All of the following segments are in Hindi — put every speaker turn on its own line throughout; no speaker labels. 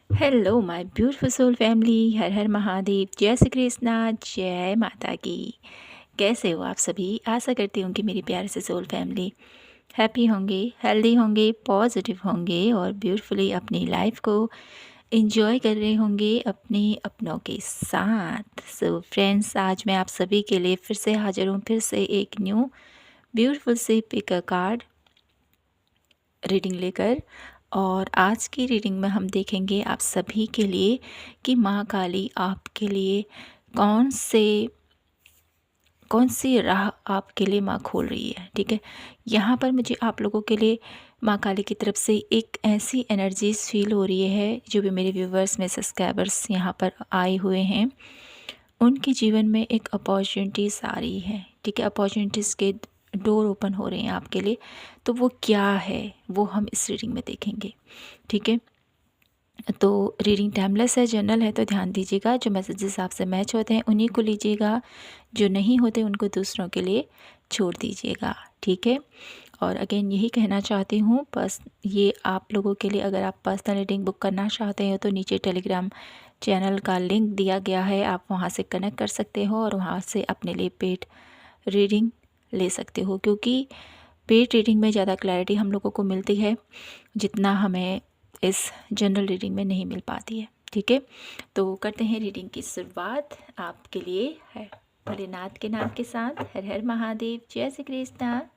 Hello my beautiful soul family, Har Har Mahadev, जय श्री कृष्णा, जय माता की। कैसे हो आप सभी? आशा करती हूँ कि मेरी प्यारे से सोल फैमिली हैप्पी होंगे, हेल्दी होंगे, पॉजिटिव होंगे और ब्यूटीफुली अपनी लाइफ को एंजॉय कर रहे होंगे अपने अपनों के साथ। सो फ्रेंड्स, आज मैं आप सभी के लिए फिर से हाजिर हूँ, फिर से एक न्यू ब्यूटीफुल से पिक अ कार्ड रीडिंग लेकर। और आज की रीडिंग में हम देखेंगे आप सभी के लिए कि माँ काली आपके लिए कौन सी राह आपके लिए माँ खोल रही है। ठीक है, यहाँ पर मुझे आप लोगों के लिए माँ काली की तरफ से एक ऐसी एनर्जीज फील हो रही है, जो भी मेरे व्यूवर्स में सब्सक्राइबर्स यहाँ पर आए हुए हैं उनके जीवन में एक अपॉर्चुनिटीज़ आ रही है। ठीक है, अपॉर्चुनिटीज़ के डोर ओपन हो रहे हैं आपके लिए। तो वो क्या है वो हम इस रीडिंग में देखेंगे। ठीक है, तो रीडिंग टाइमलेस है, जनरल है, तो ध्यान दीजिएगा। जो मैसेजेस आपसे मैच होते हैं उन्हीं को लीजिएगा, जो नहीं होते उनको दूसरों के लिए छोड़ दीजिएगा। ठीक है, और अगेन यही कहना चाहती हूँ, बस ये आप लोगों के लिए, अगर आप पर्सनल रीडिंग बुक करना चाहते हैं तो नीचे टेलीग्राम चैनल का लिंक दिया गया है, आप वहाँ से कनेक्ट कर सकते हो और वहाँ से अपने लिए पेड रीडिंग ले सकते हो। क्योंकि पेड रीडिंग में ज़्यादा क्लैरिटी हम लोगों को मिलती है, जितना हमें इस जनरल रीडिंग में नहीं मिल पाती है। ठीक है, तो करते हैं रीडिंग की शुरुआत आपके लिए है भोलेनाथ के नाम के साथ। हर हर महादेव, जय श्री कृष्णा,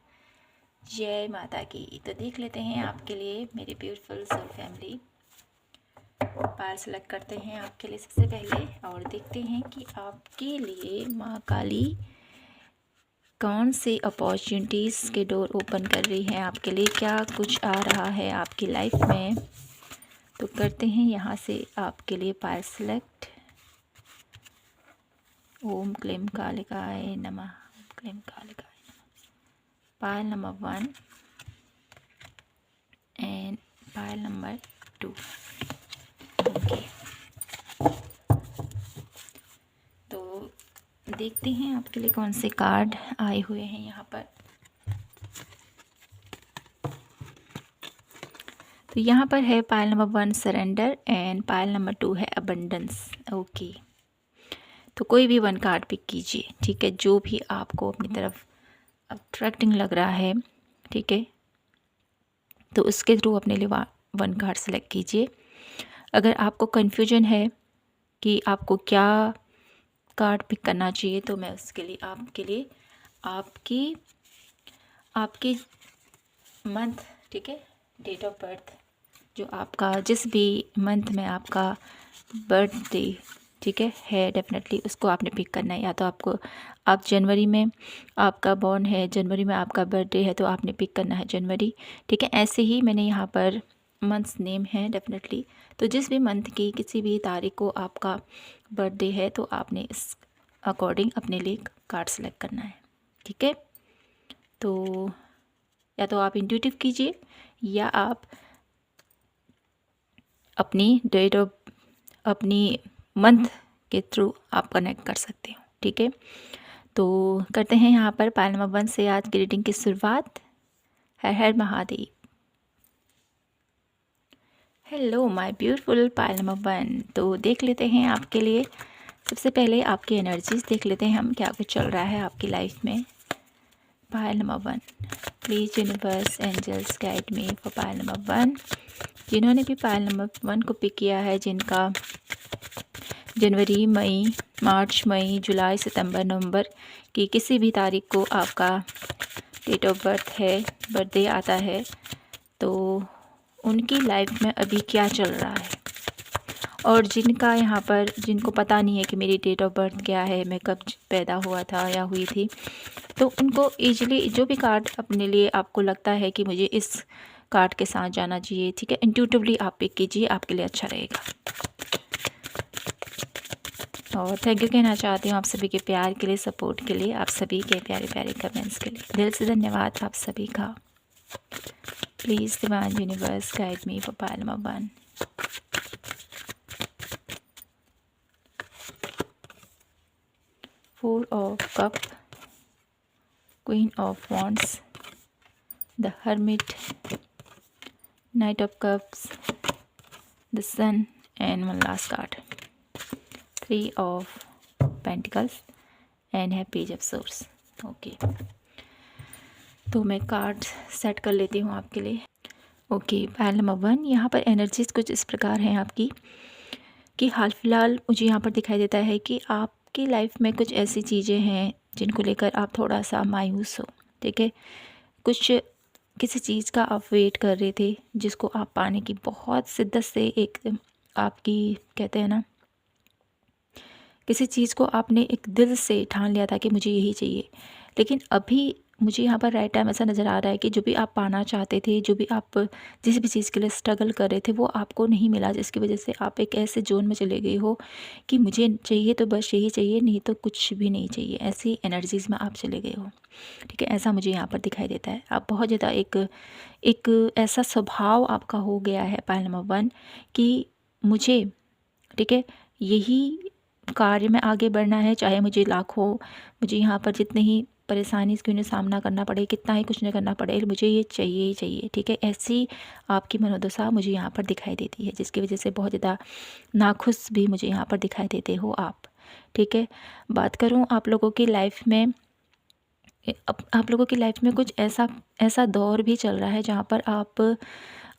जय माता की। तो देख लेते हैं आपके लिए मेरे ब्यूटीफुल सोल फैमिली। पार सेलेक्ट करते हैं आपके लिए सबसे पहले और देखते हैं कि आपके लिए माँ काली कौन से अपॉर्चुनिटीज़ के डोर ओपन कर रही है आपके लिए, क्या कुछ आ रहा है आपकी लाइफ में। तो करते हैं यहाँ से आपके लिए पार सेलेक्ट। ओम क्लीम कालिकाय नमः, ओम क्लीम कालिकाय नमः। पायल number 1 and pile number 2। Okay, तो देखते हैं आपके लिए कौन से कार्ड आए हुए हैं यहाँ पर। तो यहाँ पर है पायल number 1 surrender and pile number 2 है अबंडेंस। ओके, तो कोई भी वन कार्ड पिक कीजिए। ठीक है, जो भी आपको अपनी तरफ अट्रैक्टिंग लग रहा है, ठीक है, तो उसके थ्रू अपने लिए वन कार्ड सेलेक्ट कीजिए। अगर आपको कन्फ्यूजन है कि आपको क्या कार्ड पिक करना चाहिए, तो मैं उसके लिए आपके लिए आपकी मंथ, ठीक है, डेट ऑफ बर्थ, जो आपका जिस भी मंथ में आपका बर्थडे, ठीक है डेफिनेटली उसको आपने पिक करना है। या तो आप जनवरी में आपका बॉर्न है, जनवरी में आपका बर्थडे है, तो आपने पिक करना है जनवरी। ठीक है, ऐसे ही मैंने यहाँ पर मंथ्स नेम है डेफिनेटली। तो जिस भी मंथ की किसी भी तारीख को आपका बर्थडे है, तो आपने इस अकॉर्डिंग अपने लिए कार्ड सेलेक्ट करना है। ठीक है, तो या तो आप इंट्यूटिव कीजिए या आप अपनी डेट ऑफ अपनी मंथ के थ्रू आप कनेक्ट कर सकते हो। ठीक है, तो करते हैं यहाँ पर पायल नंबर 1 से आज की रीडिंग की शुरुआत। Har Har Mahadev. Hello my beautiful Payal number 1। तो देख लेते हैं आपके लिए सबसे पहले आपकी एनर्जीज देख लेते हैं हम, क्या कुछ चल रहा है आपकी लाइफ में। Payal number 1, please universe angels guide me for Payal number 1। जिन्होंने भी पायल नंबर 1 को पिक किया है, जिनका जनवरी, मई, मार्च, मई, जुलाई, सितंबर, नवंबर की किसी भी तारीख को आपका डेट ऑफ बर्थ है, बर्थडे आता है, तो उनकी लाइफ में अभी क्या चल रहा है। और जिनका यहाँ पर, जिनको पता नहीं है कि मेरी डेट ऑफ बर्थ क्या है, मैं कब पैदा हुआ था या हुई थी, तो उनको ईजिली जो भी कार्ड अपने लिए आपको लगता है कि मुझे इस कार्ड के साथ जाना चाहिए, ठीक है, इंट्यूटिवली आप पिक कीजिए, आपके लिए अच्छा रहेगा। और थैंक यू कहना चाहती हूँ आप सभी के प्यार के लिए, सपोर्ट के लिए, आप सभी के प्यारे प्यारे कमेंट्स के लिए दिल से धन्यवाद आप सभी का। Please divine universe guide me for Payal number 1। Four of cup, queen of wands, the hermit, knight of cups, the sun and one last card, 3 of pentacles and है पेज ऑफ सोर्स। ओके, तो मैं कार्ड सेट कर लेती हूँ आपके लिए। ओके, पायल नंबर 1, यहाँ पर एनर्जीज कुछ इस प्रकार हैं आपकी कि हाल फिलहाल मुझे यहाँ पर दिखाई देता है कि आपकी लाइफ में कुछ ऐसी चीज़ें हैं जिनको लेकर आप थोड़ा सा मायूस हो। ठीक है, कुछ किसी चीज़ का आप वेट कर रहे थे जिसको आप पाने की बहुत शिद्दत से एक आपकी कहते हैं ना, किसी चीज़ को आपने एक दिल से ठान लिया था कि मुझे यही चाहिए, लेकिन अभी मुझे यहाँ पर राइट टाइम ऐसा नज़र आ रहा है कि जो भी आप पाना चाहते थे, जो भी आप जिस भी चीज़ के लिए स्ट्रगल कर रहे थे वो आपको नहीं मिला, जिसकी वजह से आप एक ऐसे जोन में चले गए हो कि मुझे चाहिए तो बस यही चाहिए, नहीं तो कुछ भी नहीं चाहिए, ऐसी एनर्जीज़ में आप चले गए हो। ठीक है, ऐसा मुझे यहाँ पर दिखाई देता है। आप बहुत ज़्यादा एक ऐसा स्वभाव आपका हो गया है पायल नंबर 1 कि मुझे, ठीक है, यही कार्य में आगे बढ़ना है, चाहे मुझे लाखों, मुझे यहाँ पर जितने ही परेशानी क्यों ना सामना करना पड़े, कितना ही कुछ न करना पड़े, मुझे ये चाहिए ही चाहिए। ठीक है, ऐसी आपकी मनोदशा मुझे यहाँ पर दिखाई देती है, जिसकी वजह से बहुत ज़्यादा नाखुश भी मुझे यहाँ पर दिखाई देते हो आप। ठीक है, बात करूँ आप लोगों की लाइफ में, आप लोगों की लाइफ में कुछ ऐसा ऐसा दौर भी चल रहा है जहाँ पर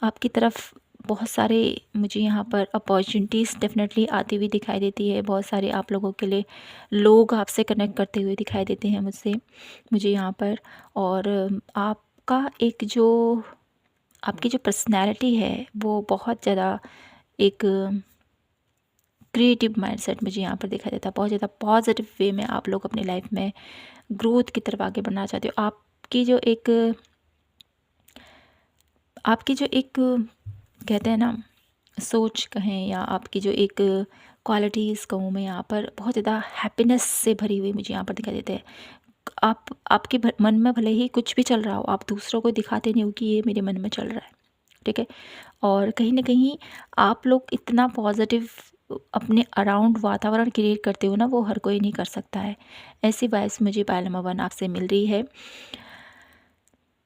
आपकी तरफ बहुत सारे मुझे यहाँ पर अपॉर्चुनिटीज़ डेफिनेटली आती हुई दिखाई देती है। बहुत सारे आप लोगों के लिए लोग आपसे कनेक्ट करते हुए दिखाई देते हैं मुझे यहाँ पर। और आपका एक जो आपकी जो पर्सनैलिटी है वो बहुत ज़्यादा एक क्रिएटिव माइंडसेट मुझे यहाँ पर दिखाई देता है। बहुत ज़्यादा पॉजिटिव वे में आप लोग अपनी लाइफ में ग्रोथ की तरफ आगे बढ़ना चाहते हो। आपकी जो एक कहते हैं ना सोच कहें, या आपकी जो एक क्वालिटीज़ कहूँ मैं, यहाँ पर बहुत ज़्यादा हैप्पीनेस से भरी हुई मुझे यहाँ पर दिखाई देते हैं। आपके मन में भले ही कुछ भी चल रहा हो, आप दूसरों को दिखाते नहीं हो कि ये मेरे मन में चल रहा है। ठीक है, और कहीं ना कहीं आप लोग इतना पॉजिटिव अपने अराउंड वातावरण क्रिएट करते हो ना, वो हर कोई नहीं कर सकता है। ऐसी वाइब्स मुझे पायल नंबर 1 आपसे मिल रही है।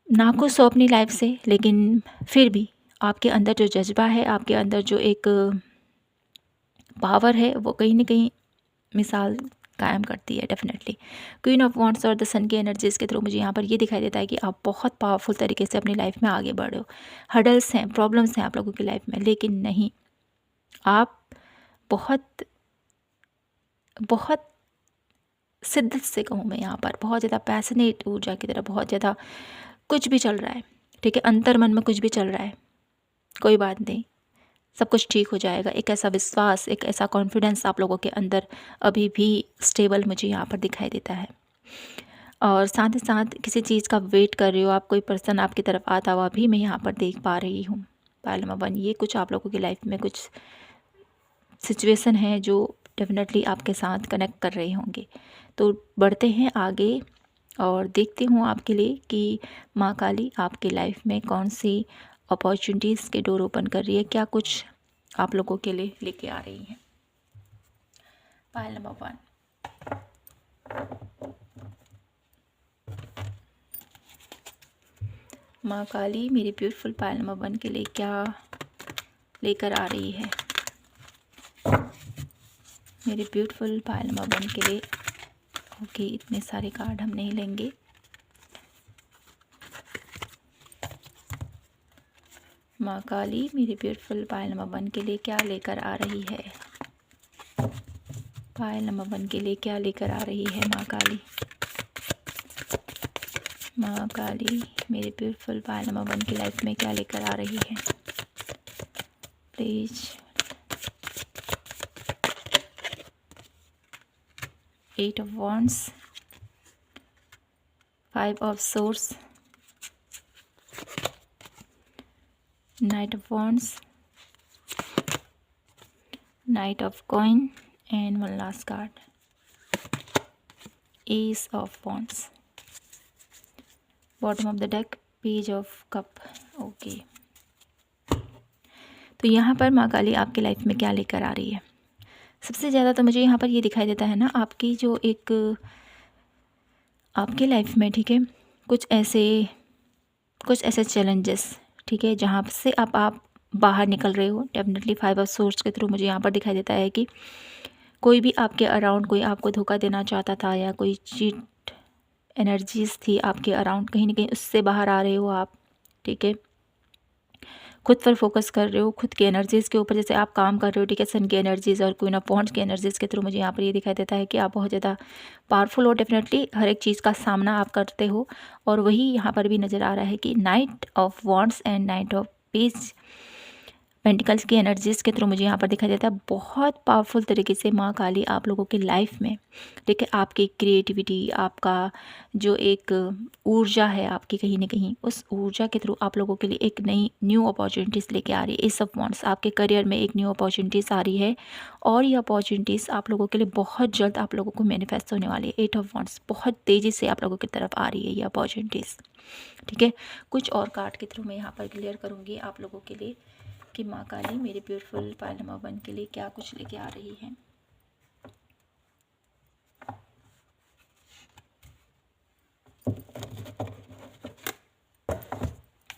ना कुछ हो अपनी लाइफ से, लेकिन फिर भी आपके अंदर जो जज्बा है, आपके अंदर जो एक पावर है, वो कहीं ना कहीं मिसाल कायम करती है डेफिनेटली। क्वीन ऑफ वॉन्ड्स और द सन की एनर्जीज़ के थ्रू मुझे यहाँ पर ये दिखाई देता है कि आप बहुत पावरफुल तरीके से अपनी लाइफ में आगे बढ़ रहे हो। हडल्स हैं, प्रॉब्लम्स हैं आप लोगों की लाइफ में, लेकिन नहीं, आप बहुत बहुत शिद्दत से कहूँ मैं यहाँ पर, बहुत ज़्यादा पैशनेट ऊर्जा की तरह, बहुत ज़्यादा कुछ भी चल रहा है। ठीक है, अंतर मन में कुछ भी चल रहा है, कोई बात नहीं, सब कुछ ठीक हो जाएगा। एक ऐसा विश्वास, एक ऐसा कॉन्फिडेंस आप लोगों के अंदर अभी भी स्टेबल मुझे यहाँ पर दिखाई देता है। और साथ ही साथ किसी चीज़ का वेट कर रहे हो आप, कोई पर्सन आपकी तरफ आता हुआ भी मैं यहाँ पर देख पा रही हूँ। पायल नंबर 1, ये कुछ आप लोगों की लाइफ में कुछ सिचुएशन है जो डेफिनेटली आपके साथ कनेक्ट कर रहे होंगे। तो बढ़ते हैं आगे और देखती हूँ आपके लिए कि माँ काली आपके लाइफ में कौन सी अपॉर्चुनिटीज़ के डोर ओपन कर रही है, क्या कुछ आप लोगों के लिए लेके आ रही हैं। पायल नंबर 1, माँ काली मेरी ब्यूटीफुल पायल नंबर 1 के लिए क्या लेकर आ रही है। मेरी ब्यूटीफुल पायल नंबर 1 के लिए। ओके, इतने सारे कार्ड हम नहीं लेंगे। माँ काली मेरी ब्यूटीफुल पायल नंबर 1 के लिए क्या लेकर आ रही है। पायल नंबर 1 के लिए क्या लेकर आ रही है माँ काली। माँ काली मेरे ब्यूटीफुल पायल नंबर 1 की लाइफ में क्या लेकर आ रही है please. 8 of Wands, 5 of Swords, Knight of Wands, Knight of Coin, and one last card, Ace of Wands. Bottom of the deck, Page of Cup. Okay, तो यहाँ पर माँ काली आपकी लाइफ में क्या लेकर आ रही है। सबसे ज़्यादा तो मुझे यहाँ पर ये दिखाई देता है ना, आपकी जो एक आपके लाइफ में, ठीक है, कुछ ऐसे चैलेंजेस, ठीक है, जहाँ से आप बाहर निकल रहे हो। डेफिनेटली 5 ऑफ सोर्स के थ्रू मुझे यहाँ पर दिखाई देता है कि कोई भी आपके अराउंड कोई आपको धोखा देना चाहता था या कोई चीट एनर्जीज थी आपके अराउंड, कहीं ना कहीं उससे बाहर आ रहे हो आप। ठीक है, खुद पर फोकस कर रहे हो, खुद की एनर्जीज़ के ऊपर जैसे आप काम कर रहे हो। ठीक है, सन की एनर्जीज़ और क्वीन ऑफ वॉन्ड्स की एनर्जीज़ के थ्रू मुझे यहाँ पर ये दिखाई देता है कि आप बहुत ज़्यादा पावरफुल हो। डेफिनेटली हर एक चीज़ का सामना आप करते हो। और वही यहाँ पर भी नज़र आ रहा है कि night of wands and night of peace pentacles की एनर्जीज़ के थ्रू मुझे यहाँ पर दिखाई देता है बहुत पावरफुल तरीके से माँ काली आप लोगों की लाइफ में। ठीक है, आपकी क्रिएटिविटी, आपका जो एक ऊर्जा है आपकी, कहीं ना कहीं उस ऊर्जा के थ्रू आप लोगों के लिए एक नई न्यू अपॉर्चुनिटीज़ लेके आ रही है। एस ऑफ वांड्स, आपके करियर में एक न्यू अपॉर्चुनिटीज़ आ रही है और ये अपॉर्चुनिटीज़ आप लोगों के लिए बहुत जल्द आप लोगों को मैनिफेस्ट होने वाली है। 8 ऑफ वांड्स, बहुत तेज़ी से आप लोगों की तरफ आ रही है ये अपॉर्चुनिटीज़। ठीक है, कुछ और कार्ड के थ्रू मैं यहाँ पर क्लियर करूँगी आप लोगों के लिए कि माँ काली मेरे ब्यूटीफुल पायल नंबर 1 के लिए क्या कुछ लेके आ रही है।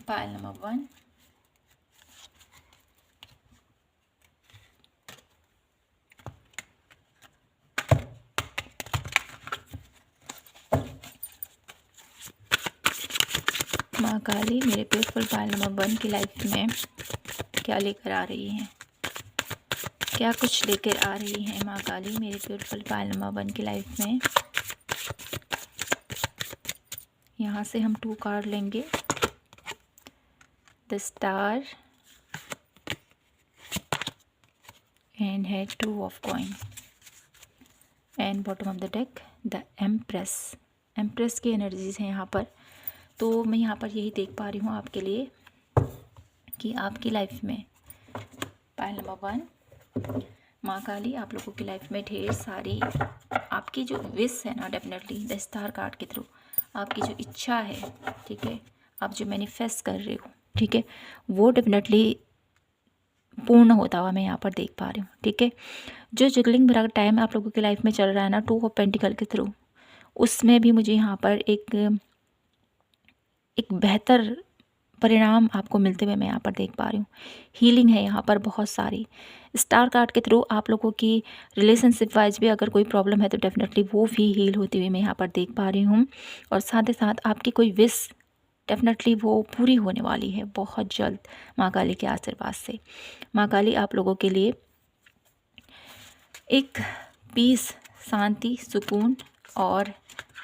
पायल नंबर 1, माँ काली मेरे ब्यूटीफुल पायल नंबर 1 की लाइफ में क्या लेकर आ रही है, क्या कुछ लेकर आ रही है माँ काली मेरे ब्यूटीफुल पायल नंबर 1 की लाइफ में। यहाँ से हम 2 कार्ड लेंगे, द स्टार एंड है 2 of coin and bottom of the deck the empress. Empress की एनर्जीज हैं यहाँ पर। तो मैं यहाँ पर यही देख पा रही हूँ आपके लिए कि आपकी लाइफ में पायल नंबर 1 माँ काली आप लोगों की लाइफ में ढेर सारी आपकी जो विश है ना, डेफिनेटली द स्टार कार्ड के थ्रू आपकी जो इच्छा है, ठीक है, आप जो मैनिफेस्ट कर रहे हो, ठीक है, वो डेफिनेटली पूर्ण होता हुआ मैं यहाँ पर देख पा रही हूँ। ठीक है, जो जगलिंग भरा टाइम आप लोगों की लाइफ में चल रहा है ना 2 ऑफ पेंटिकल के थ्रू, उसमें भी मुझे यहाँ पर एक बेहतर परिणाम आपको मिलते हुए मैं यहाँ पर देख पा रही हूँ। हीलिंग है यहाँ पर बहुत सारी। स्टार कार्ड के थ्रू आप लोगों की रिलेशनशिप वाइज भी अगर कोई प्रॉब्लम है तो डेफिनेटली वो भी हील होती हुई मैं यहाँ पर देख पा रही हूँ। और साथ ही साथ आपकी कोई विश डेफिनेटली वो पूरी होने वाली है बहुत जल्द माँ काली के आशीर्वाद से। माँ काली आप लोगों के लिए एक पीस, शांति, सुकून और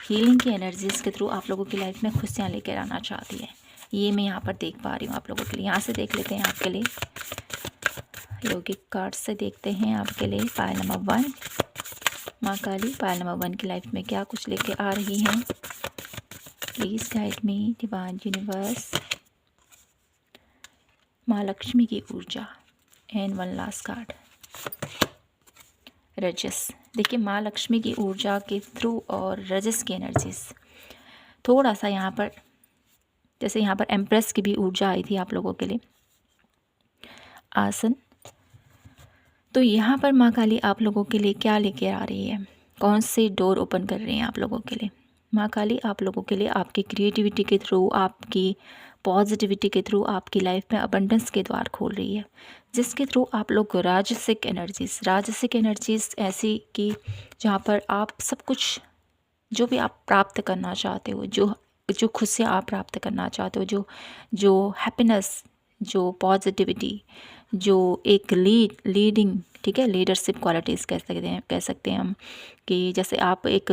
हीलिंग की एनर्जीज़ के थ्रू आप लोगों की लाइफ में खुशियाँ लेकर आना चाहती है। ये मैं यहाँ पर देख पा रही हूँ आप लोगों के लिए। यहाँ से देख लेते हैं आपके लिए, योगिक कार्ड से देखते हैं आपके लिए पायल नंबर 1 माँ काली पायल नंबर 1 की लाइफ में क्या कुछ लेके आ रही हैं। Please guide me divine universe. माँ लक्ष्मी की ऊर्जा एंड 1 लास्ट कार्ड रजस। देखिए माँ लक्ष्मी की ऊर्जा के थ्रू और रजस की एनर्जीज थोड़ा सा यहाँ पर, जैसे यहाँ पर एम्प्रेस की भी ऊर्जा आई थी आप लोगों के लिए, आसन। तो यहाँ पर माँ काली आप लोगों के लिए क्या लेकर आ रही है, कौन से डोर ओपन कर रही हैं आप लोगों के लिए। माँ काली आप लोगों के लिए आपकी क्रिएटिविटी के थ्रू, आपकी पॉजिटिविटी के थ्रू आपकी लाइफ में अबंडेंस के द्वार खोल रही है, जिसके थ्रू आप लोग राजसिक एनर्जीज़ ऐसी कि जहाँ पर आप सब कुछ जो भी आप प्राप्त करना चाहते हो, जो खुशियाँ आप प्राप्त करना चाहते हो, जो हैप्पीनेस, जो पॉजिटिविटी, जो एक लीडिंग, ठीक है, लीडरशिप क्वालिटीज़ कह सकते हैं हम कि जैसे आप एक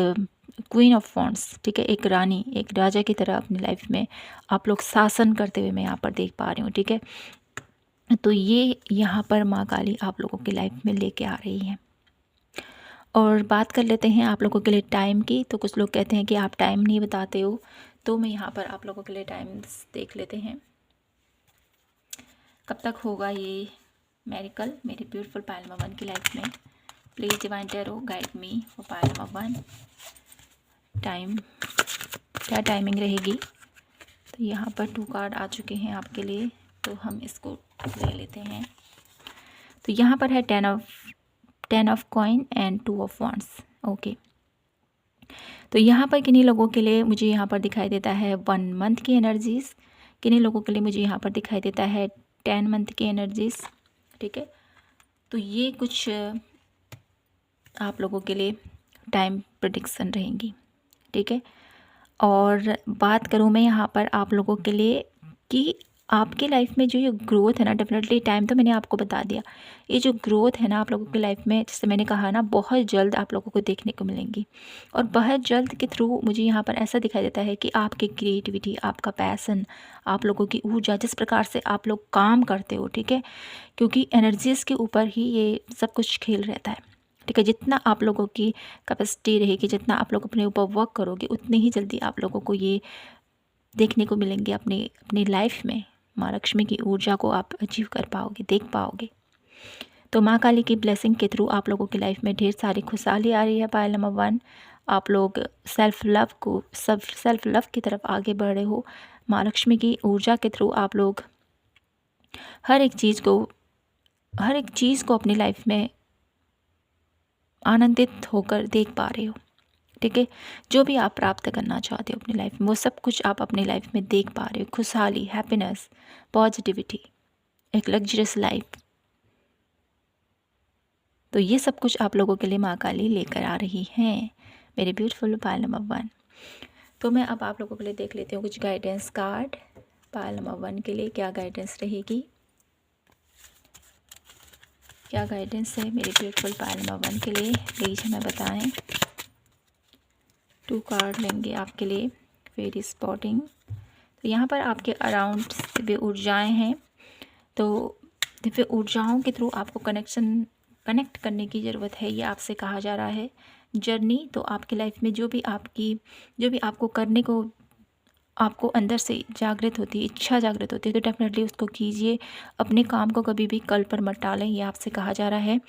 क्वीन ऑफ वॉन्ड्स, ठीक है, एक रानी, एक राजा की तरह अपनी लाइफ में आप लोग शासन करते हुए मैं यहाँ पर देख पा रही हूँ। ठीक है, तो ये यहाँ पर माँ काली आप लोगों की लाइफ में लेके आ रही हैं। और बात कर लेते हैं आप लोगों के लिए टाइम की। तो कुछ लोग कहते हैं कि आप टाइम नहीं बताते हो, तो मैं यहाँ पर आप लोगों के लिए टाइम्स देख लेते हैं कब तक होगा ये मेरिकल मेरी ब्यूटीफुल पायल नंबर 1 की लाइफ में। Please divine tarot guide me for Payal number 1। Time, क्या टाइमिंग रहेगी। तो यहाँ पर 2 कार्ड आ चुके हैं आपके लिए, तो हम इसको ले लेते हैं। तो यहाँ पर है 10 of coin and 2 of wands. Okay, तो यहाँ पर किन्हीं लोगों के लिए मुझे यहाँ पर दिखाई देता है 1 मंथ की एनर्जीज़, किन्हीं लोगों के लिए मुझे यहाँ पर दिखाई देता है 10 मंथ की एनर्जीज़, ठीक है। तो ये कुछ आप लोगों के लिए टाइम प्रेडिक्शन रहेंगी, ठीक है। और बात करूँ मैं यहाँ पर आप लोगों के लिए कि आपकी लाइफ में जो ये ग्रोथ है ना, डेफिनेटली टाइम तो मैंने आपको बता दिया। ये जो ग्रोथ है ना आप लोगों की लाइफ में, जैसे मैंने कहा ना, बहुत जल्द आप लोगों को देखने को मिलेंगी। और बहुत जल्द के थ्रू मुझे यहाँ पर ऐसा दिखाई देता है कि आपकी क्रिएटिविटी, आपका पैसन, आप लोगों की ऊर्जा, जिस प्रकार से आप लोग काम करते हो, ठीक है, क्योंकि एनर्जीज़ के ऊपर ही ये सब कुछ खेल रहता है, ठीक है। जितना आप लोगों की कैपेसिटी रहेगी, जितना आप लोग अपने ऊपर वर्क करोगे, उतनी ही जल्दी आप लोगों को ये देखने को मिलेंगे अपनी अपनी लाइफ में। माँ लक्ष्मी की ऊर्जा को आप अचीव कर पाओगे, देख पाओगे। तो माँ काली की ब्लेसिंग के थ्रू आप लोगों की लाइफ में ढेर सारी खुशहाली आ रही है। पायल नंबर 1, आप लोग सेल्फ लव की तरफ आगे बढ़ रहे हो। माँ लक्ष्मी की ऊर्जा के थ्रू आप लोग हर एक चीज़ को अपनी लाइफ में आनंदित होकर देख पा रहे हो, ठीक है। जो भी आप प्राप्त करना चाहते हो अपनी लाइफ में, वो सब कुछ आप अपनी लाइफ में देख पा रहे हो। खुशहाली, हैप्पीनेस, पॉजिटिविटी, एक लग्जरियस लाइफ। तो ये सब कुछ आप लोगों के लिए माँ काली लेकर आ रही हैं, मेरे ब्यूटीफुल पायल नंबर 1। तो मैं अब आप लोगों के लिए देख लेती हूँ कुछ गाइडेंस कार्ड। पायल नंबर 1 के लिए क्या गाइडेंस रहेगी, क्या गाइडेंस है मेरे ब्यूटीफुल पायल नंबर 1 के लिए, प्लीज़ हमें बताएं। 2 कार्ड लेंगे आपके लिए, फेरी स्पॉटिंग। तो यहाँ पर आपके अराउंड दिव्य ऊर्जाएं हैं, तो दिव्य ऊर्जाओं के थ्रू आपको कनेक्ट करने की ज़रूरत है, ये आपसे कहा जा रहा है। जर्नी, तो आपकी लाइफ में जो भी आपको करने को आपको अंदर से जागृत होती है, इच्छा जागृत होती है, तो डेफिनेटली उसको कीजिए। अपने काम को कभी भी कल पर मत टालें, ये आपसे कहा जा रहा है।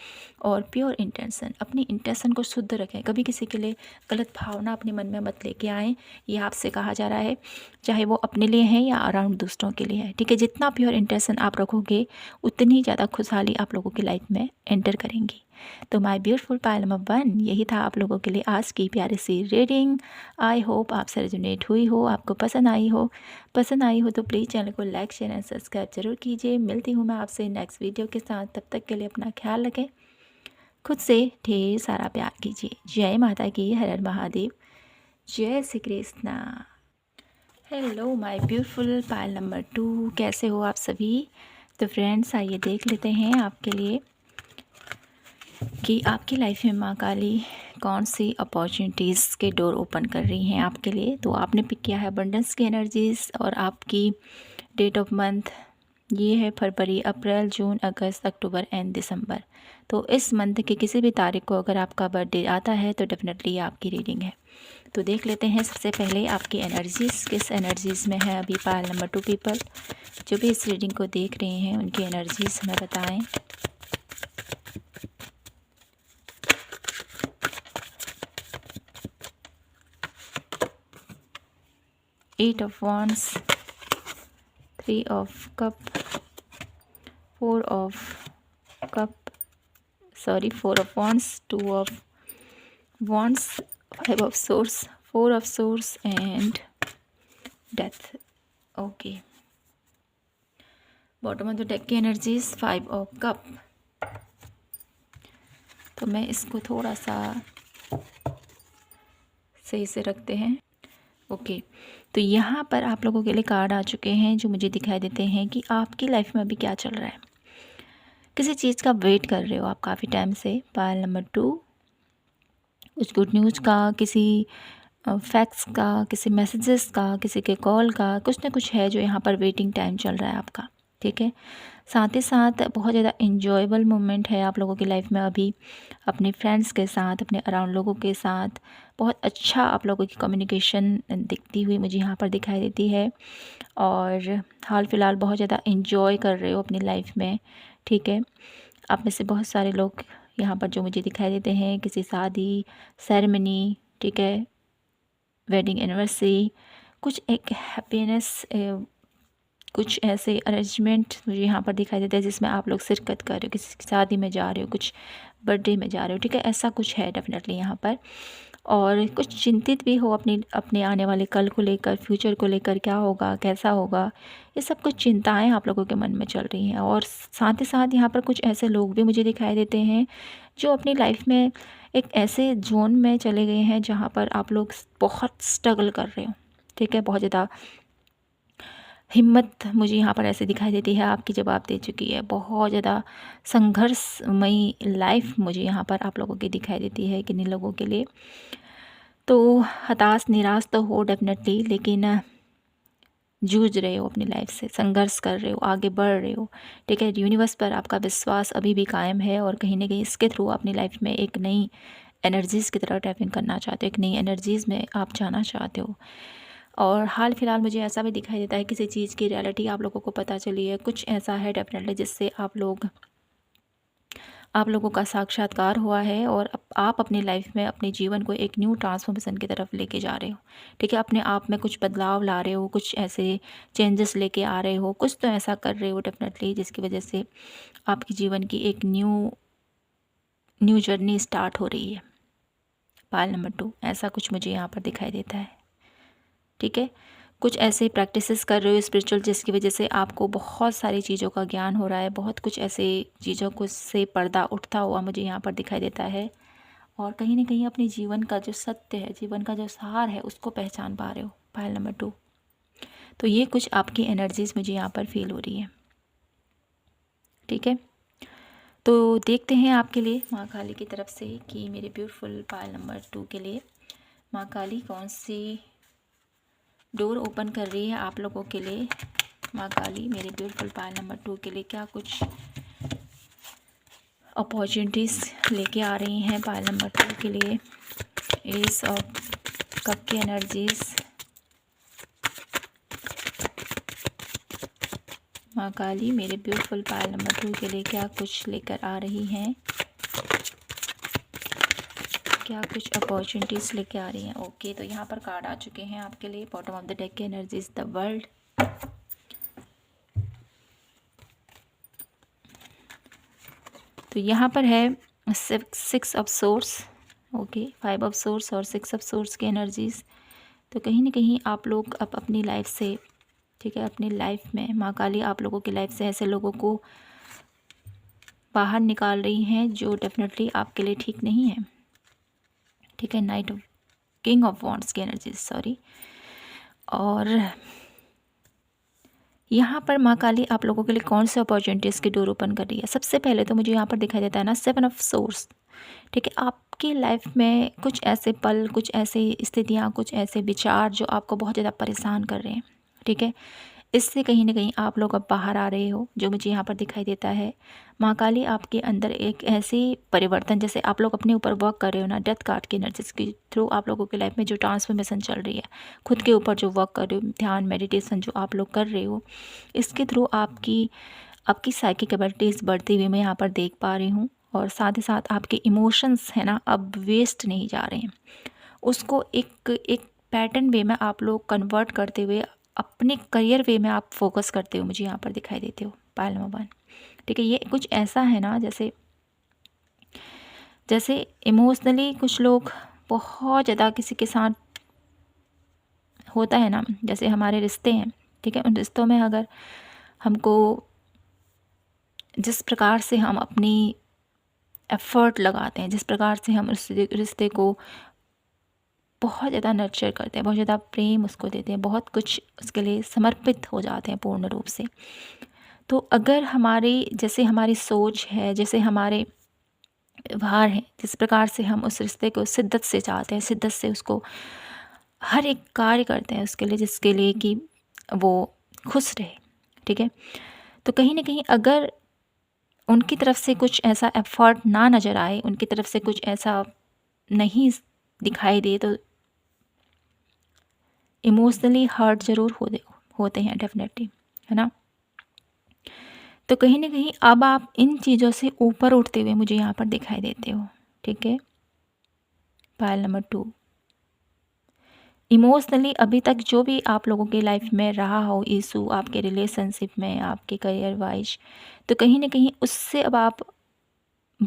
और प्योर इंटेंशन, अपनी इंटेंशन को शुद्ध रखें, कभी किसी के लिए गलत भावना अपने मन में मत लेके आएँ, ये आपसे कहा जा रहा है, चाहे वो अपने लिए है या अराउंड दूसरों के लिए है, ठीक है। जितना प्योर इंटेंशन आप रखोगे, उतनी ज़्यादा खुशहाली आप लोगों की लाइफ में एंटर करेंगी। तो माय ब्यूटीफुल पायल नंबर 1, यही था आप लोगों के लिए आज की प्यारी सी रीडिंग। आई होप आपसे रेजोनेट हुई हो, आपको पसंद आई हो तो प्लीज़ चैनल को लाइक, शेयर एंड सब्सक्राइब जरूर कीजिए। मिलती हूँ मैं आपसे नेक्स्ट वीडियो के साथ, तब तक के लिए अपना ख्याल रखें, खुद से ढेर सारा प्यार कीजिए। जय माता की, हर हर महादेव, जय Shri Krishna. Hello my beautiful Payal number 2, कैसे हो आप सभी। तो फ्रेंड्स, आइए देख लेते हैं आपके लिए कि आपकी लाइफ में माँ काली कौन सी अपॉर्चुनिटीज़ के डोर ओपन कर रही हैं आपके लिए। तो आपने पिक किया है अबंडेंस की एनर्जीज़, और आपकी डेट ऑफ मंथ ये है फरवरी, अप्रैल, जून, अगस्त, अक्टूबर एंड दिसंबर। तो इस मंथ के किसी भी तारीख को अगर आपका बर्थडे आता है तो डेफिनेटली ये आपकी रीडिंग है। तो देख लेते हैं सबसे पहले आपकी एनर्जीज़ किस एनर्जीज़ में है अभी। पायल नंबर 2 पीपल जो भी इस रीडिंग को देख रहे हैं, उनकी एनर्जीज़ हमें बताएं। Eight of wands, 3 of cup, 4 of wands, 2 of wands, 5 of swords, 4 of swords and death। Okay, bottom of the deck की एनर्जीज 5 of cup। तो मैं इसको थोड़ा सा सही से रखते हैं। ओके, तो यहाँ पर आप लोगों के लिए कार्ड आ चुके हैं जो मुझे दिखाई देते हैं कि आपकी लाइफ में अभी क्या चल रहा है। किसी चीज़ का वेट कर रहे हो आप काफ़ी टाइम से। पायल नंबर 2, कुछ गुड न्यूज़ का, किसी फैक्ट्स का, किसी मैसेजेस का, किसी के कॉल का, कुछ ना कुछ है जो यहाँ पर वेटिंग टाइम चल रहा है आपका, ठीक है। साथ ही साथ बहुत ज़्यादा इन्जॉयबल मोमेंट है आप लोगों की लाइफ में अभी, अपने फ्रेंड्स के साथ, अपने अराउंड लोगों के साथ बहुत अच्छा आप लोगों की कम्युनिकेशन दिखती हुई मुझे यहाँ पर दिखाई देती है। और हाल फ़िलहाल बहुत ज़्यादा इन्जॉय कर रहे हो अपनी लाइफ में, ठीक है। आप में से बहुत सारे लोग यहाँ पर जो मुझे दिखाई देते हैं, किसी शादी, सेरेमनी, ठीक है, वेडिंग एनिवर्सरी, कुछ एक हैप्पीनेस, कुछ ऐसे अरेंजमेंट मुझे यहाँ पर दिखाई देता है जिसमें आप लोग शिरकत कर रहे हो, किसी शादी में जा रहे हो, कुछ बर्थडे में जा रहे हो, ठीक है, ऐसा कुछ है डेफिनेटली यहाँ पर। और कुछ चिंतित भी हो अपनी अपने आने वाले कल को लेकर, फ्यूचर को लेकर, क्या होगा, कैसा होगा, ये सब कुछ चिंताएँ आप लोगों के मन में चल रही हैं। और साथ ही साथ यहाँ पर कुछ ऐसे लोग भी मुझे दिखाई देते हैं जो अपनी लाइफ में एक ऐसे ज़ोन में चले गए हैं जहाँ पर आप लोग बहुत स्ट्रगल कर रहे हो, ठीक है? बहुत ज़्यादा हिम्मत मुझे यहाँ पर ऐसे दिखाई देती है आपकी जवाब दे चुकी है। बहुत ज़्यादा संघर्षमयी लाइफ मुझे यहाँ पर आप लोगों की दिखाई देती है किन्हीं लोगों के लिए। तो हताश निराश तो हो डेफ़िनेटली, लेकिन जूझ रहे हो अपनी लाइफ से, संघर्ष कर रहे हो, आगे बढ़ रहे हो, ठीक है? यूनिवर्स पर आपका विश्वास अभी भी कायम है और कहीं न कहीं इसके थ्रू अपनी लाइफ में एक नई एनर्जीज़ की तरफ टैपिंग करना चाहते हो, एक नई एनर्जीज़ में आप जाना चाहते हो। और हाल फिलहाल मुझे ऐसा भी दिखाई देता है किसी चीज़ की रियलिटी आप लोगों को पता चली है, कुछ ऐसा है डेफ़िनेटली जिससे आप लोगों का साक्षात्कार हुआ है और अब आप अपनी लाइफ में अपने जीवन को एक न्यू ट्रांसफॉर्मेशन की तरफ लेके जा रहे हो, ठीक है? अपने आप में कुछ बदलाव ला रहे हो, कुछ ऐसे चेंजेस लेके आ रहे हो, कुछ तो ऐसा कर रहे हो डेफ़िनेटली जिसकी वजह से आपके जीवन की एक न्यू न्यू जर्नी स्टार्ट हो रही है। पायल नंबर 2 ऐसा कुछ मुझे यहाँ पर दिखाई देता है, ठीक है? कुछ ऐसे प्रैक्टिसेस कर रहे हो स्पिरिचुअल जिसकी वजह से आपको बहुत सारी चीज़ों का ज्ञान हो रहा है, बहुत कुछ ऐसे चीज़ों को से पर्दा उठता हुआ मुझे यहाँ पर दिखाई देता है। और कहीं न कहीं अपने जीवन का जो सत्य है, जीवन का जो सार है, उसको पहचान पा रहे हो, पायल नंबर 2। तो ये कुछ आपकी एनर्जीज़ मुझे यहाँ पर फ़ील हो रही है, ठीक है? तो देखते हैं आपके लिए माँ काली की तरफ से कि मेरे ब्यूटीफुल पायल नंबर 2 के लिए माँ काली कौन सी डोर ओपन कर रही है आप लोगों के लिए। माँ काली मेरे ब्यूटीफुल पायल नंबर 2 के लिए क्या कुछ अपॉर्चुनिटीज़ लेके आ रही हैं पायल नंबर 2 के लिए। एस ऑफ कप की एनर्जीज़, माँ काली मेरे ब्यूटीफुल पायल नंबर 2 के लिए क्या कुछ लेकर आ रही हैं, क्या कुछ अपॉर्चुनिटीज़ लेके आ रही हैं। ओके, तो यहाँ पर कार्ड आ चुके हैं आपके लिए। बॉटम ऑफ द डेक की एनर्जीज, द वर्ल्ड, तो यहाँ पर है six of swords, okay, 5 of source और 6 ऑफ सोर्स की एनर्जीज़। तो कहीं ना कहीं आप लोग अब अपनी लाइफ से, ठीक है, अपनी लाइफ में माँ काली आप लोगों की लाइफ से ऐसे लोगों को बाहर निकाल रही हैं जो डेफिनेटली आपके लिए ठीक नहीं है, ठीक है। Night of king of wands की एनर्जीज, सॉरी। और यहाँ पर माँ काली आप लोगों के लिए कौन से अपॉर्चुनिटीज़ की डोर ओपन कर रही है। सबसे पहले तो मुझे यहाँ पर दिखाई देता है ना 7 ऑफ सोर्स, ठीक है। आपकी लाइफ में कुछ ऐसे पल, कुछ ऐसी स्थितियाँ, कुछ ऐसे विचार जो आपको बहुत ज़्यादा परेशान कर रहे हैं, ठीक है। इससे कहीं ना कहीं आप लोग अब बाहर आ रहे हो, जो मुझे यहाँ पर दिखाई देता है। माँ काली आपके अंदर एक ऐसी परिवर्तन, जैसे आप लोग अपने ऊपर वर्क कर रहे हो ना, डेथ कार्ड की एनर्जीज के थ्रू आप लोगों की लाइफ में जो ट्रांसफॉर्मेशन चल रही है, खुद के ऊपर जो वर्क कर रहे हो, ध्यान मेडिटेशन जो आप लोग कर रहे हो, इसके थ्रू आपकी आपकी साइकिक एबिलिटीज़ बढ़ती हुई मैं यहाँ पर देख पा रही हूँ। और साथ ही साथ आपके इमोशंस है ना, अब वेस्ट नहीं जा रहे हैं, उसको एक एक पैटर्न वे में आप लोग कन्वर्ट करते हुए अपने करियर वे में आप फोकस करते हो, मुझे यहाँ पर दिखाई देते हो पायल नंबर 1, ठीक है। ये कुछ ऐसा है ना, जैसे जैसे इमोशनली कुछ लोग बहुत ज़्यादा किसी के साथ होता है ना, जैसे हमारे रिश्ते हैं, ठीक है, उन रिश्तों में अगर हमको जिस प्रकार से हम अपनी एफ़र्ट लगाते हैं, जिस प्रकार से हम उस रिश्ते को बहुत ज़्यादा नर्चर करते हैं, बहुत ज़्यादा प्रेम उसको देते हैं, बहुत कुछ उसके लिए समर्पित हो जाते हैं पूर्ण रूप से। तो अगर हमारी जैसे हमारी सोच है, जैसे हमारे व्यवहार हैं, जिस प्रकार से हम उस रिश्ते को शिद्दत से चाहते हैं, शिद्दत से उसको हर एक कार्य करते हैं उसके लिए, जिसके लिए कि वो खुश रहे, ठीक है। तो कहीं ना कहीं अगर उनकी तरफ से कुछ ऐसा एफर्ट ना नज़र आए, उनकी तरफ से कुछ ऐसा नहीं दिखाई दे, तो इमोशनली हर्ट ज़रूर होते हैं डेफिनेटली, है ना। तो कहीं ना कहीं अब आप इन चीज़ों से ऊपर उठते हुए मुझे यहाँ पर दिखाई देते हो, ठीक है। पायल नंबर 2, इमोशनली अभी तक जो भी आप लोगों की लाइफ में रहा हो इशू, आपके रिलेशनशिप में, आपके करियर वाइज, तो कहीं ना कहीं उससे अब आप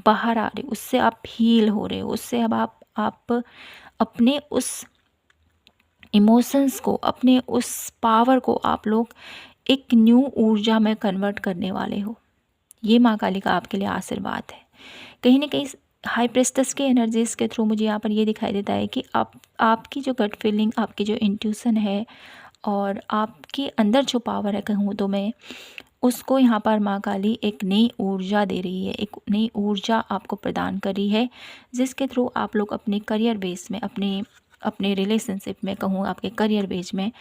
बाहर आ रहे हो, उससे आप हील हो रहे हो, उससे अब आप आप अपने उस इमोशंस को, अपने उस पावर को आप लोग एक न्यू ऊर्जा में कन्वर्ट करने वाले हो। ये माँ काली का आपके लिए आशीर्वाद है। कहीं न कहीं हाई प्रेस्टेस के एनर्जीज़ के थ्रू मुझे यहाँ पर ये दिखाई देता है कि आपकी जो गट फीलिंग, आपकी जो इंट्यूशन है और आपके अंदर जो पावर है कहूँ तो मैं, उसको यहाँ पर माँ काली एक नई ऊर्जा दे रही है, एक नई ऊर्जा आपको प्रदान कर रही है, जिसके थ्रू आप लोग अपने करियर बेस में, अपने अपने रिलेशनशिप में कहूँ, आपके करियर बेस में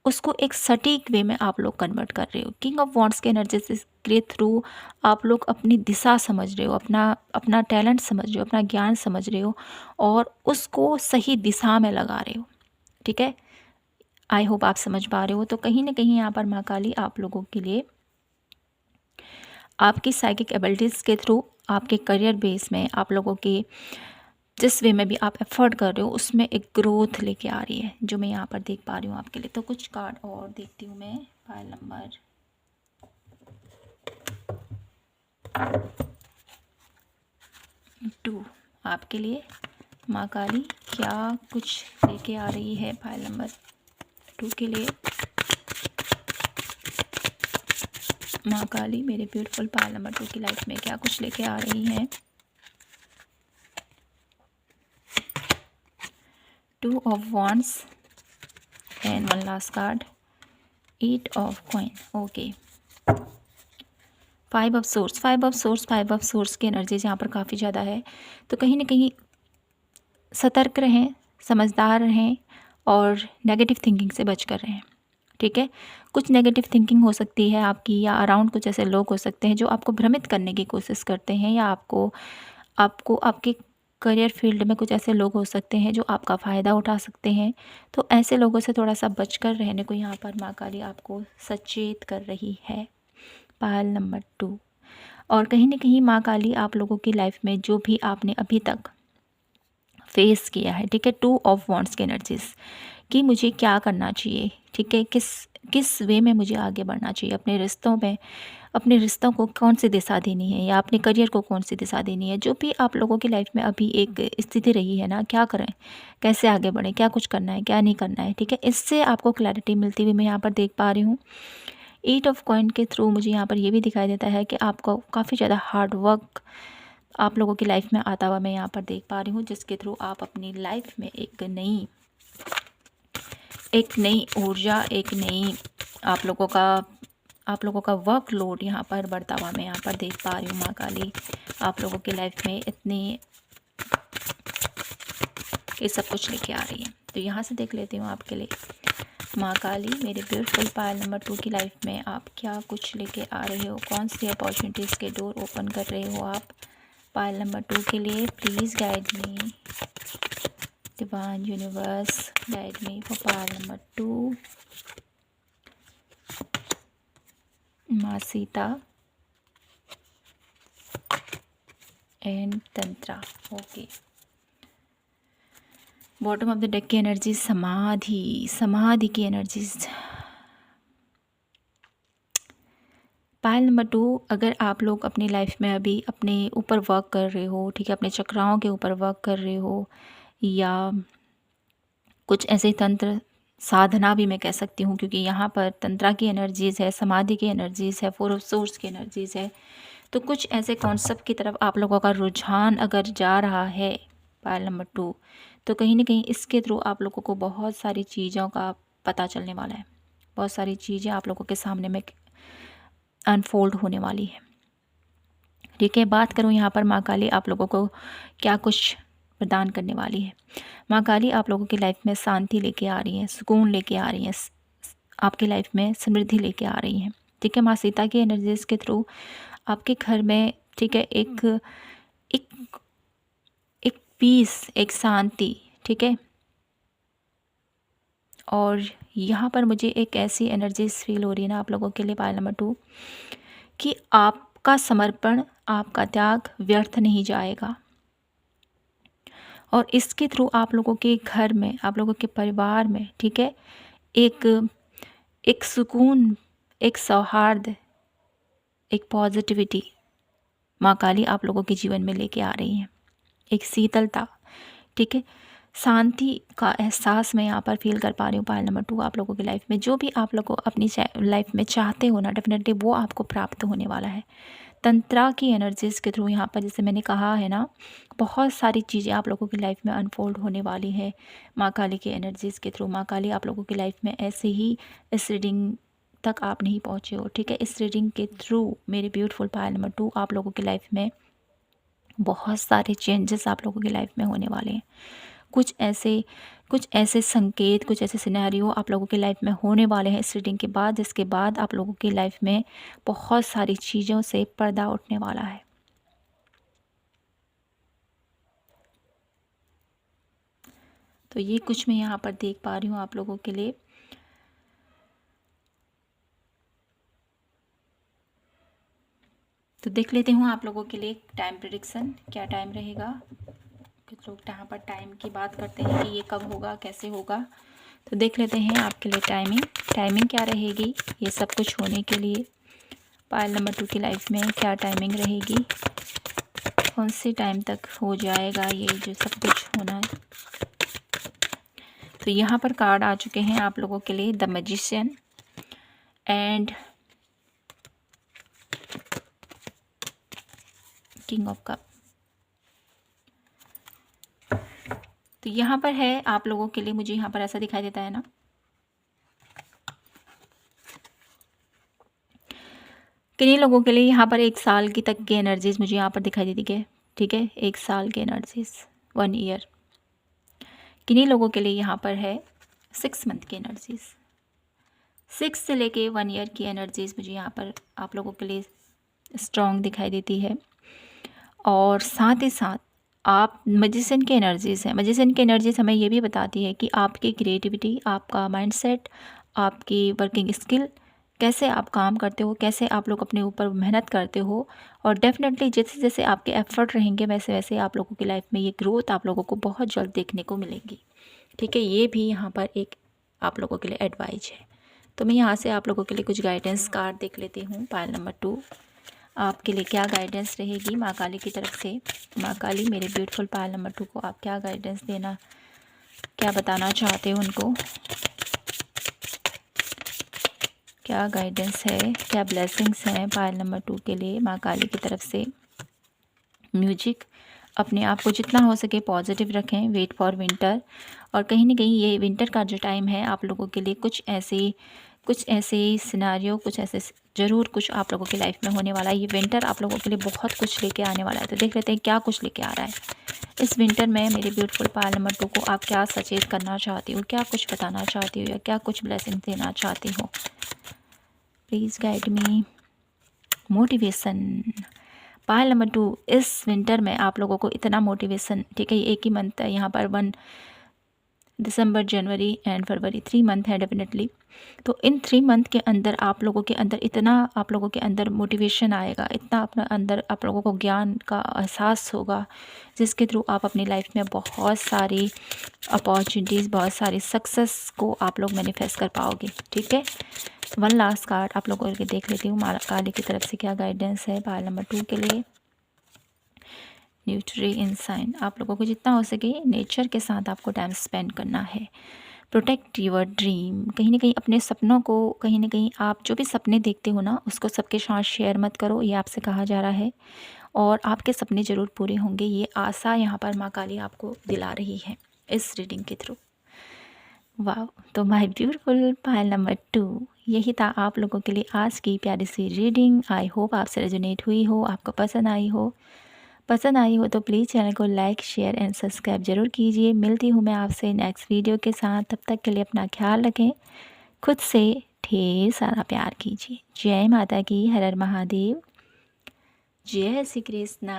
उसको एक सटीक वे में आप लोग कन्वर्ट कर रहे हो। किंग ऑफ वॉन्ड्स के एनर्जीज के थ्रू आप लोग अपनी दिशा समझ रहे हो, अपना अपना टैलेंट समझ रहे हो, अपना ज्ञान समझ रहे हो और उसको सही दिशा में लगा रहे हो। ठीक है, आई होप आप समझ पा रहे हो। तो कहीं ना कहीं यहाँ पर माँ काली आप लोगों के लिए आपकी साइकिक एबिलिटीज़ के थ्रू, आपके करियर बेस में, आप लोगों के जिस वे में भी आप एफर्ट कर रहे हो उसमें एक ग्रोथ लेके आ रही है, जो मैं यहाँ पर देख पा रही हूँ आपके लिए। तो कुछ कार्ड और देखती हूँ मैं। फाइल नंबर 2 आपके लिए माँ काली क्या कुछ लेके आ रही है फाइल नंबर 2 के लिए। माँ काली मेरे ब्यूटीफुल फाइल नंबर 2 की लाइफ में क्या कुछ लेके आ रही है। 2 of wands and one last card, 8 of coin. Okay, 5 of source, 5 of source, 5 of source की एनर्जीज यहाँ पर काफ़ी ज़्यादा है। तो कहीं ना कहीं सतर्क रहें, समझदार रहें और नेगेटिव थिंकिंग से बच कर रहें। ठीक है, कुछ नेगेटिव थिंकिंग हो सकती है आपकी, या अराउंड कुछ ऐसे लोग हो सकते हैं जो आपको भ्रमित करने की कोशिश करते हैं, या आपको आपको आपके करियर फील्ड में कुछ ऐसे लोग हो सकते हैं जो आपका फ़ायदा उठा सकते हैं। तो ऐसे लोगों से थोड़ा सा बचकर रहने को यहाँ पर माँ काली आपको सचेत कर रही है। Pile number 2। और कहीं ना कहीं माँ काली आप लोगों की लाइफ में जो भी आपने अभी तक फेस किया है, ठीक है, 2 ऑफ वॉन्ड्स की एनर्जीज कि मुझे क्या करना चाहिए, ठीक है, किस किस वे में मुझे आगे बढ़ना चाहिए अपने रिश्तों में, अपने रिश्तों को कौन सी दिशा देनी है, या अपने करियर को कौन सी दिशा देनी है। जो भी आप लोगों की लाइफ में अभी एक स्थिति रही है ना, क्या करें, कैसे आगे बढ़ें, क्या कुछ करना है, क्या नहीं करना है, ठीक है, इससे आपको क्लैरिटी मिलती हुई मैं यहाँ पर देख पा रही हूँ। 8 ऑफ कॉइन के थ्रू मुझे यहाँ पर ये भी दिखाई देता है कि आपको काफ़ी ज़्यादा हार्ड वर्क आप लोगों की लाइफ में आता हुआ मैं यहाँ पर देख पा रही हूँ, जिसके थ्रू आप अपनी लाइफ में एक नई ऊर्जा, एक नई आप लोगों का वर्कलोड यहाँ पर बढ़ता हुआ मैं यहाँ पर देख पा रही हूँ। माँ काली आप लोगों की लाइफ में इतनी ये सब कुछ लेके आ रही है। तो यहाँ से देख लेती हूँ आपके लिए माँ काली मेरे ब्यूटीफुल पायल नंबर 2 की लाइफ में आप क्या कुछ लेके आ रहे हो, कौन सी अपॉर्चुनिटीज़ के डोर ओपन कर रहे हो आप पायल नंबर 2 के लिए। Please guide me divine universe, guide me for Payal number 2। माँ Sita and tantra. Okay, bottom of the deck की एनर्जी समाधि की एनर्जीज। पायल नंबर 2, अगर आप लोग अपनी लाइफ में अभी अपने ऊपर वर्क कर रहे हो, ठीक है, अपने चक्राओं के ऊपर वर्क कर रहे हो, या कुछ ऐसे तंत्र साधना भी मैं कह सकती हूँ, क्योंकि यहाँ पर तंत्रा की एनर्जीज़ है, समाधि की एनर्जीज़ है, 4 ऑफ सोर्स की एनर्जीज़ है। तो कुछ ऐसे कॉन्सेप्ट की तरफ आप लोगों का रुझान अगर जा रहा है पायल नंबर 2, तो कहीं ना कहीं इसके थ्रू आप लोगों को बहुत सारी चीज़ों का पता चलने वाला है, बहुत सारी चीज़ें आप लोगों के सामने में अनफोल्ड होने वाली है। ठीक है, बात करूँ यहाँ पर माँ काली आप लोगों को क्या कुछ प्रदान करने वाली है। माँ काली आप लोगों की लाइफ में शांति लेके आ रही है, सुकून लेके आ रही है, आपकी लाइफ में समृद्धि लेके आ रही है। ठीक है, माँ सीता की एनर्जीज के थ्रू आपके घर में, ठीक है, एक एक एक पीस, एक शांति, ठीक है। और यहाँ पर मुझे एक ऐसी एनर्जीज फील हो रही है ना आप लोगों के लिए पायल नंबर 2 कि आपका समर्पण, आपका त्याग व्यर्थ नहीं जाएगा, और इसके थ्रू आप लोगों के घर में, आप लोगों के परिवार में, ठीक है, एक सुकून, एक सौहार्द, एक पॉजिटिविटी माँ काली आप लोगों के जीवन में लेके आ रही हैं। एक शीतलता ठीक है। शांति का एहसास मैं यहाँ पर फ़ील कर पा रही हूँ। पायल नंबर 2 आप लोगों की लाइफ में जो भी आप लोग को अपनी लाइफ में चाहते हो ना, डेफिनेटली वो आपको प्राप्त होने वाला है। तंत्रा की एनर्जीज़ के थ्रू यहाँ पर जैसे मैंने कहा है ना, बहुत सारी चीज़ें आप लोगों की लाइफ में अनफोल्ड होने वाली है माँ काली की एनर्जीज़ के थ्रू। माँ काली आप लोगों की लाइफ में ऐसे ही इस रीडिंग तक आप नहीं पहुँचे हो, ठीक है। इस रीडिंग के थ्रू मेरे ब्यूटीफुल पायल नंबर 2 आप लोगों की लाइफ में बहुत सारे चेंजेस आप लोगों की लाइफ में होने वाले हैं। कुछ ऐसे संकेत, कुछ ऐसे सिनेरियो आप लोगों की लाइफ में होने वाले हैं इस रीडिंग के बाद, जिसके बाद आप लोगों की लाइफ में बहुत सारी चीज़ों से पर्दा उठने वाला है। तो ये कुछ मैं यहाँ पर देख पा रही हूँ आप लोगों के लिए। तो देख लेते हूँ आप लोगों के लिए टाइम प्रेडिक्शन क्या टाइम रहेगा। कुछ लोग यहाँ पर टाइम की बात करते हैं कि ये कब होगा, कैसे होगा। तो देख लेते हैं आपके लिए टाइमिंग क्या रहेगी ये सब कुछ होने के लिए। पायल नंबर 2 की लाइफ में क्या टाइमिंग रहेगी, कौन से टाइम तक हो जाएगा ये जो सब कुछ होना है। तो यहाँ पर कार्ड आ चुके हैं आप लोगों के लिए, the magician and king of cup. तो यहाँ पर है आप लोगों के लिए, मुझे यहाँ पर ऐसा दिखाई देता है ना, किन्हीं लोगों के लिए यहाँ पर 1 साल की तक की एनर्जीज मुझे यहाँ पर दिखाई देती है, ठीक है। 1 साल की एनर्जीज, 1 ईयर। किन्हीं लोगों के लिए यहाँ पर है 6 मंथ की एनर्जीज, 6 से लेके 1 ईयर की एनर्जीज मुझे यहाँ पर आप लोगों के लिए स्ट्रॉन्ग दिखाई देती है। और साथ ही साथ आप मैजिशियन की एनर्जीज़ हैं। मैजिशियन की एनर्जीज़ हमें ये भी बताती है कि आपकी क्रिएटिविटी, आपका माइंडसेट, आपकी वर्किंग स्किल, कैसे आप काम करते हो, कैसे आप लोग अपने ऊपर मेहनत करते हो। और डेफिनेटली जैसे जैसे आपके एफर्ट रहेंगे वैसे वैसे आप लोगों की लाइफ में ये ग्रोथ आप लोगों को बहुत जल्द देखने को मिलेगी, ठीक है। ये भी यहाँ पर एक आप लोगों के लिए एडवाइस है। तो मैं यहाँ से आप लोगों के लिए कुछ गाइडेंस कार्ड देख लेती हूँ। पायल नंबर 2 आपके लिए क्या गाइडेंस रहेगी माँ काली की तरफ से। माँ काली मेरे ब्यूटीफुल पायल नंबर 2 को आप क्या गाइडेंस देना, क्या बताना चाहते हो उनको, क्या गाइडेंस है, क्या ब्लेसिंग्स हैं पायल नंबर 2 के लिए माँ काली की तरफ से। म्यूजिक, अपने आप को जितना हो सके पॉजिटिव रखें, वेट फॉर विंटर। और कहीं ना कहीं ये विंटर का जो टाइम है आप लोगों के लिए कुछ ऐसे सिनारियो, कुछ ऐसे ज़रूर कुछ आप लोगों की लाइफ में होने वाला है। ये विंटर आप लोगों के लिए बहुत कुछ लेके आने वाला है। तो देख लेते हैं क्या कुछ लेके आ रहा है इस विंटर में। मेरे ब्यूटीफुल पायल नंबर 2 को आप क्या सचेत करना चाहती हो, क्या कुछ बताना चाहती हो, या क्या कुछ ब्लेसिंग देना चाहती हो। Please guide me. Motivation, pile number 2 इस विंटर में आप लोगों को इतना मोटिवेशन, ठीक है। एक ही मंथ है यहाँ पर, 1 दिसंबर, जनवरी एंड फरवरी, 3 मंथ है डेफिनेटली। तो इन 3 मंथ के अंदर आप लोगों के अंदर इतना आप लोगों के अंदर मोटिवेशन आएगा, इतना अपना अंदर आप लोगों को ज्ञान का एहसास होगा, जिसके थ्रू आप अपनी लाइफ में बहुत सारी अपॉर्चुनिटीज़, बहुत सारी सक्सेस को आप लोग मैनिफेस्ट कर पाओगे, ठीक है। 1 लास्ट कार्ड आप लोगों के देख लेती हूँ। माँ काली की तरफ से क्या गाइडेंस है पायल नंबर 2 के लिए। न्यूट्री इंसाइन, आप लोगों को जितना हो सके नेचर के साथ आपको टाइम स्पेंड करना है। प्रोटेक्ट योर ड्रीम, कहीं ना कहीं अपने सपनों को, कहीं ना कहीं आप जो भी सपने देखते हो ना उसको सबके साथ शेयर मत करो, ये आपसे कहा जा रहा है। और आपके सपने ज़रूर पूरे होंगे, ये आशा यहाँ पर माँ काली आपको दिला रही है इस रीडिंग के थ्रू। वाह, तो माय ब्यूटीफुल पायल नंबर 2, यही था आप लोगों के लिए आज की प्यारी सी रीडिंग। आई होप आपसे रेजोनेट हुई हो, आपको पसंद आई हो तो प्लीज़ चैनल को लाइक, शेयर एंड सब्सक्राइब ज़रूर कीजिए। मिलती हूँ मैं आपसे नेक्स्ट वीडियो के साथ, तब तक के लिए अपना ख्याल रखें, खुद से ढेर सारा प्यार कीजिए। जय माता की, हर हर महादेव, जय श्री कृष्णा।